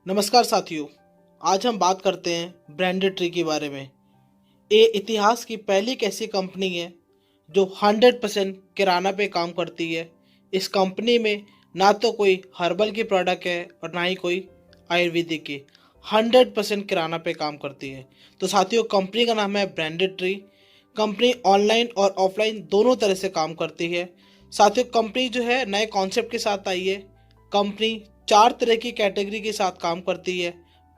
नमस्कार साथियों। आज हम बात करते हैं ब्रांडेड ट्री के बारे में। ये इतिहास की पहली एक ऐसी कंपनी है जो 100% किराना पे काम करती है। इस कंपनी में ना तो कोई हर्बल की प्रोडक्ट है और ना ही कोई आयुर्वेदिक की। 100% किराना पे काम करती है। तो साथियों, कंपनी का नाम है ब्रांडेड ट्री। कंपनी ऑनलाइन और ऑफलाइन दोनों तरह से काम करती है। साथियों, कंपनी जो है नए कॉन्सेप्ट के साथ आई है। कंपनी 4 तरह की कैटेगरी के साथ काम करती है।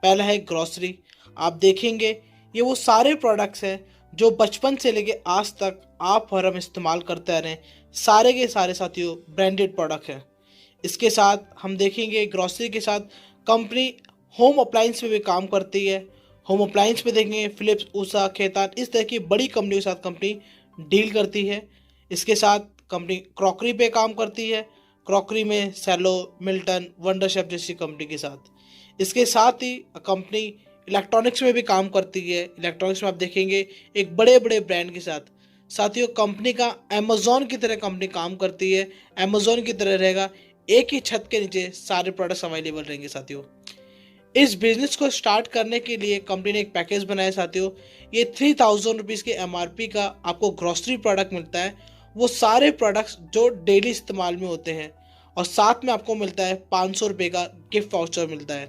पहला है ग्रोसरी। आप देखेंगे ये वो सारे प्रोडक्ट्स हैं जो बचपन से लेके आज तक आप और हम इस्तेमाल करते आ रहे हैं। सारे के सारे साथियों ब्रांडेड प्रोडक्ट हैं। इसके साथ हम देखेंगे ग्रोसरी के साथ कंपनी होम अप्लायंस में भी काम करती है। होम अप्लायंस में देखेंगे फिलिप्स, उषा, खेतान, इस तरह की बड़ी कंपनियों के साथ कंपनी डील करती है। इसके साथ कंपनी क्रॉकरी पे काम करती है। क्रॉकरी में सेलो, मिल्टन, वंडर शेफ जैसी कंपनी के साथ। इसके साथ ही कंपनी इलेक्ट्रॉनिक्स में भी काम करती है। इलेक्ट्रॉनिक्स में आप देखेंगे एक बड़े बड़े ब्रांड के साथ। साथियों, कंपनी का अमेजोन की तरह कंपनी काम करती है। अमेजोन की तरह रहेगा, एक ही छत के नीचे सारे प्रोडक्ट्स अवेलेबल रहेंगे। साथियों, इस बिजनेस को स्टार्ट करने के लिए कंपनी ने एक पैकेज बनाया। साथियों, ये 3000 रुपीज़ के MRP का आपको ग्रोसरी प्रोडक्ट मिलता है। वो सारे प्रोडक्ट्स जो डेली इस्तेमाल में होते हैं, और साथ में आपको मिलता है 500 रुपये का गिफ्ट वाउचर मिलता है।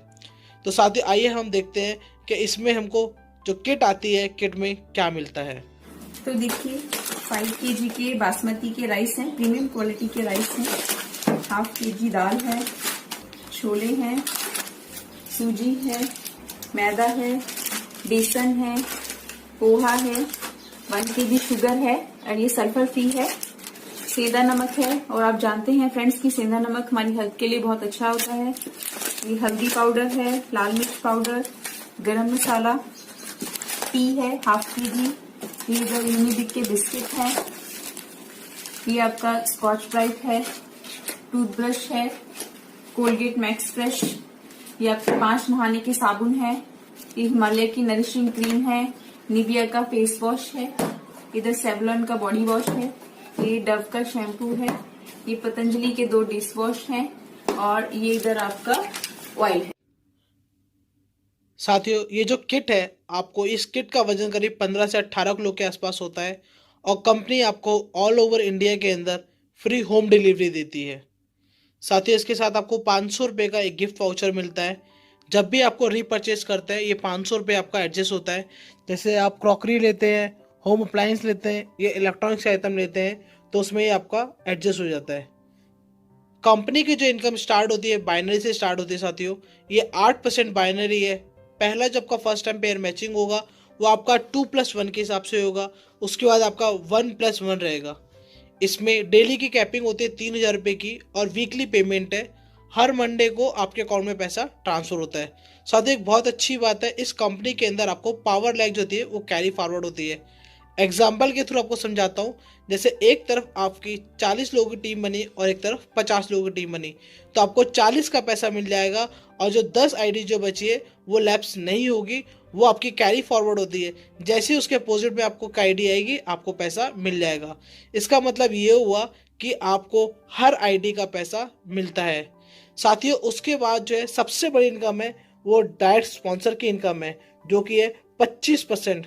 तो साथियों, आइए हम देखते हैं कि इसमें हमको जो किट आती है, किट में क्या मिलता है। तो देखिए 5 kg के बासमती के राइस हैं, प्रीमियम क्वालिटी के राइस हैं। 1/2 kg दाल है, छोले हैं, सूजी है, मैदा है, बेसन है, पोहा है, 1 kg शुगर है और ये सल्फर फ्री है। सेंधा नमक है, और आप जानते हैं फ्रेंड्स कि सेंधा नमक हमारी हेल्थ के लिए बहुत अच्छा होता है। ये हल्दी पाउडर है, लाल मिर्च पाउडर, गरम मसाला, टी है 1/2 kg। ये इधर यूनिबिक के बिस्किट है। ये आपका स्कॉच ब्राइट है, टूथब्रश है, कोलगेट मैक्स फ्रेश, ये आपके 5 नहाने के साबुन है, ये हिमालय की नरिशिंग क्रीम है, निविया का फेस वॉश है, इधर सेवलॉन का बॉडी वॉश है, ये डव का शैम्पू है, ये पतंजलि के 2 डिश वॉश हैं, और ये इधर आपका ऑयल है। साथियों, ये जो किट है, आपको इस किट का वजन करीब 15 से 18 किलो के आसपास होता है। और कंपनी आपको ऑल ओवर इंडिया के अंदर फ्री होम डिलीवरी देती है। साथियों, इसके साथ आपको 500 रुपये का एक गिफ्ट वाउचर मिलता है। जब भी आपको रीपरचेज करते हैं, ये 500 रुपये आपका एडजस्ट होता है। जैसे आप क्रॉकरी लेते हैं, होम अप्लायंस लेते हैं, ये इलेक्ट्रॉनिक्स आइटम लेते हैं, तो उसमें ये आपका एडजस्ट हो जाता है। कंपनी की जो इनकम स्टार्ट होती है बाइनरी से स्टार्ट होती है। साथियों, ये 8% बाइनरी है। पहला जब का फर्स्ट टाइम पेयर मैचिंग होगा वो आपका 2+1 के हिसाब से होगा। उसके बाद आपका 1+1 रहेगा। इसमें डेली की कैपिंग होती है 3000 रुपये की, और वीकली पेमेंट है। हर मंडे को आपके अकाउंट में पैसा ट्रांसफर होता है। साथ ही एक बहुत अच्छी बात है, इस कंपनी के अंदर आपको पावर लैग जो होती है वो कैरी फॉरवर्ड होती है। एग्जाम्पल के थ्रू आपको समझाता हूँ। जैसे एक तरफ आपकी 40 लोगों की टीम बनी और एक तरफ 50 लोगों की टीम बनी, तो आपको 40 का पैसा मिल जाएगा, और जो 10 आईडी जो बची है वो लैप्स नहीं होगी, वो आपकी कैरी फॉरवर्ड होती है। जैसे ही उसके अपोजिट में आपको आईडी आएगी, आपको पैसा मिल जाएगा। इसका मतलब ये हुआ कि आपको हर आईडी का पैसा मिलता है। साथियों, उसके बाद जो है सबसे बड़ी इनकम है वो डायरेक्ट स्पॉन्सर की इनकम है, जो कि है 25%।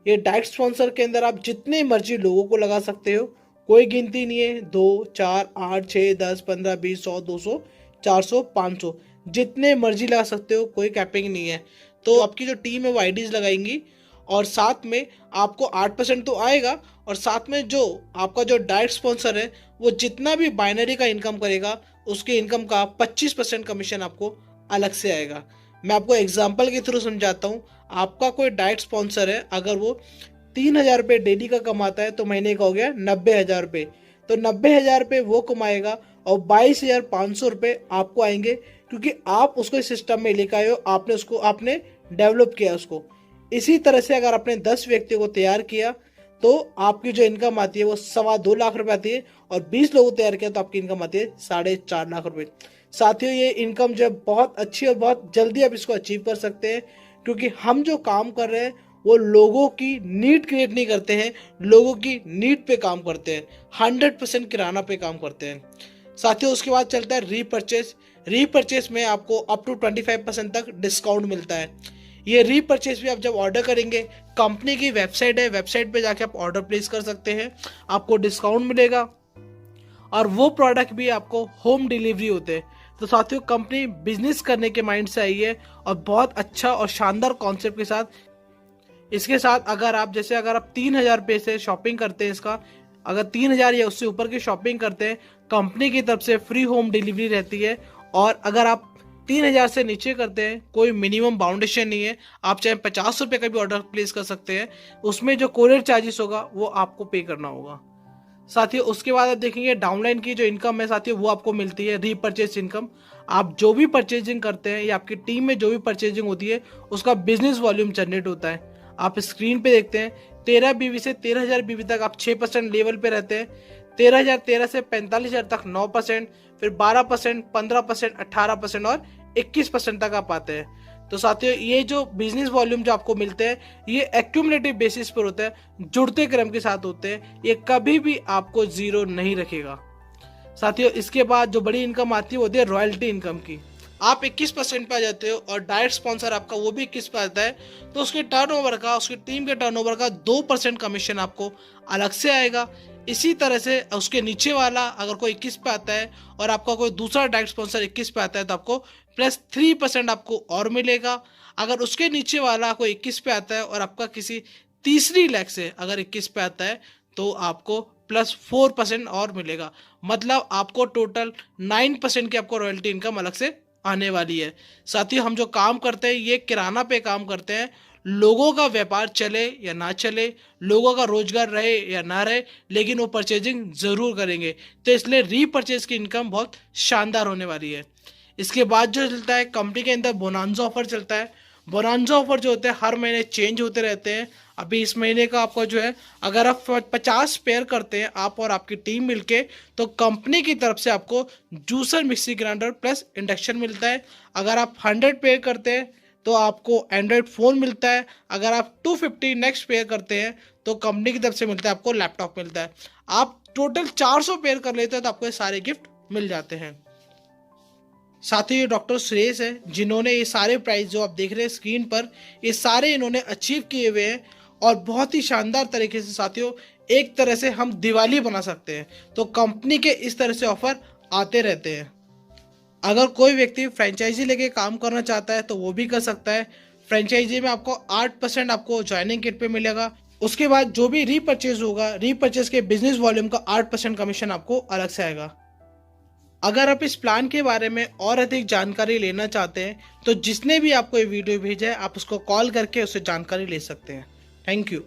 ये डायरेक्ट स्पॉन्सर के अंदर आप जितने मर्जी लोगों को लगा सकते हो, कोई गिनती नहीं है। 2, 4, 8, 6, 10, 15, 20, 100, 200, 400, 500, जितने मर्जी लगा सकते हो, कोई कैपिंग नहीं है। तो आपकी जो टीम है वो आईडीज लगाएंगी, और साथ में आपको 8% तो आएगा, और साथ में जो आपका जो डायरेक्ट स्पॉन्सर है वो जितना भी बाइनरी का इनकम करेगा, उसके इनकम का 25% कमीशन आपको अलग से आएगा। मैं आपको एग्जाम्पल के थ्रू समझाता हूँ। आपका कोई डायरेक्ट स्पॉन्सर है, अगर वो 3000 रुपये डेली का कमाता है, तो महीने का हो गया 90,000 रुपये। तो 90,000 रुपये वो कमाएगा, और 22,500 रुपये आपको आएंगे, क्योंकि आप उसको इस सिस्टम में लेकर आए हो, आपने डेवलप किया उसको। इसी तरह से अगर आपने 10 व्यक्तियों को तैयार किया, तो आपकी जो इनकम आती है वो 2.25 लाख रुपए आती है, और 20 लोगों को तैयार किया तो आपकी इनकम आती है 4.5 लाख रुपए। साथियों, ये इनकम जो है बहुत अच्छी और बहुत जल्दी आप इसको अचीव कर सकते हैं, क्योंकि हम जो काम कर रहे हैं वो लोगों की नीड क्रिएट नहीं करते हैं, लोगों की नीड पे काम करते हैं। 100% किराना पे काम करते हैं। साथियों, उसके बाद चलता है रीपरचेज। रीपरचेस में आपको अप टू 25% तक डिस्काउंट मिलता है। ये रीपरचेस भी आप जब ऑर्डर करेंगे, कंपनी की वेबसाइट है, वेबसाइट पे जाके आप ऑर्डर प्लेस कर सकते हैं, आपको डिस्काउंट मिलेगा और वो प्रोडक्ट भी आपको होम डिलीवरी होते हैं। तो साथियों, कंपनी बिजनेस करने के माइंड से आई है और बहुत अच्छा और शानदार कॉन्सेप्ट के साथ। इसके साथ अगर आप 3,000 रुपये से शॉपिंग करते हैं, इसका अगर 3,000 या उससे ऊपर की शॉपिंग करते हैं, कंपनी की तरफ से फ्री होम डिलीवरी रहती है। और अगर आप 3,000 से नीचे करते हैं, कोई मिनिमम बाउंडेशन नहीं है, आप चाहे 50 रुपये का भी ऑर्डर प्लेस कर सकते हैं, उसमें जो कोरियर चार्जेस होगा वो आपको पे करना होगा। साथियों, उसके बाद आप देखेंगे डाउनलाइन की जो इनकम है साथियों, वो आपको मिलती है रीपरचेज इनकम। आप जो भी परचेजिंग करते हैं या आपकी टीम में जो भी परचेजिंग होती है, उसका बिजनेस वॉल्यूम जनरेट होता है। आप स्क्रीन पे देखते हैं 13 बीवी से 13,000 बीवी तक आप 6% लेवल पे रहते हैं। 13,013 से 45,000 तक 9%, फिर 12%, 15%, 18% और 21% तक आप आते हैं। तो साथियों, ये जो बिजनेस वॉल्यूम जो आपको मिलते हैं, ये एक्यूमुलेटिव बेसिस पर होता है, जुड़ते क्रम के साथ होते हैं, ये कभी भी आपको जीरो नहीं रखेगा। साथियों, इसके बाद जो बड़ी इनकम आती है वो होती है रॉयल्टी इनकम की। आप 21% पे आ जाते हो और डायरेक्ट स्पॉन्सर आपका वो भी 21 पे आता है, तो उसके टर्नओवर का, उसकी टीम के टर्नओवर का 2% कमीशन आपको अलग से आएगा। इसी तरह से उसके नीचे वाला अगर कोई 21 पे आता है और आपका कोई दूसरा डायरेक्ट स्पॉन्सर 21 पे आता है, तो आपको प्लस 3% आपको और मिलेगा। अगर उसके नीचे वाला कोई 21 पे आता है और आपका किसी तीसरी लेग से अगर 21 पे आता है, तो आपको प्लस 4% और मिलेगा। मतलब आपको टोटल 9% की आपको रॉयल्टी इनकम अलग से आने वाली है। साथ ही हम जो काम करते हैं, ये किराना पे काम करते हैं। लोगों का व्यापार चले या ना चले, लोगों का रोजगार रहे या ना रहे, लेकिन वो परचेजिंग जरूर करेंगे। तो इसलिए रीपरचेज की इनकम बहुत शानदार होने वाली है। इसके बाद जो चलता है, कंपनी के अंदर बोनांजा ऑफर चलता है। बोनांजा ऑफर जो होते हैं हर महीने चेंज होते रहते हैं। अभी इस महीने का आपका जो है, अगर आप 50 पेयर करते हैं आप और आपकी टीम मिलके, तो कंपनी की तरफ से आपको juicer, mixie grinder plus induction मिलता है। अगर आप 100 पेयर करते हैं तो आपको एंड्रॉयड फ़ोन मिलता है। अगर आप 250 नेक्स्ट पेयर करते हैं तो कंपनी की तरफ से मिलता है, आपको लैपटॉप मिलता है। आप टोटल 400 पेयर कर लेते हैं तो आपको ये सारे गिफ्ट मिल जाते हैं। साथ ही ये डॉक्टर सुरेश है, जिन्होंने ये सारे प्राइस जो आप देख रहे हैं स्क्रीन पर, ये सारे इन्होंने अचीव किए हुए हैं और बहुत ही शानदार तरीके से। साथियों, एक तरह से हम दिवाली बना सकते हैं। तो कंपनी के इस तरह से ऑफर आते रहते हैं। अगर कोई व्यक्ति फ्रेंचाइजी लेके काम करना चाहता है तो वो भी कर सकता है। फ्रेंचाइजी में आपको 8% आपको ज्वाइनिंग किट पे मिलेगा। उसके बाद जो भी रीपरचेज होगा, रीपरचेज के बिजनेस वॉल्यूम का 8% कमीशन आपको अलग से आएगा। अगर आप इस प्लान के बारे में और अधिक जानकारी लेना चाहते हैं तो जिसने भी आपको ये वीडियो भेजा है, आप उसको कॉल करके उससे जानकारी ले सकते हैं। Thank you.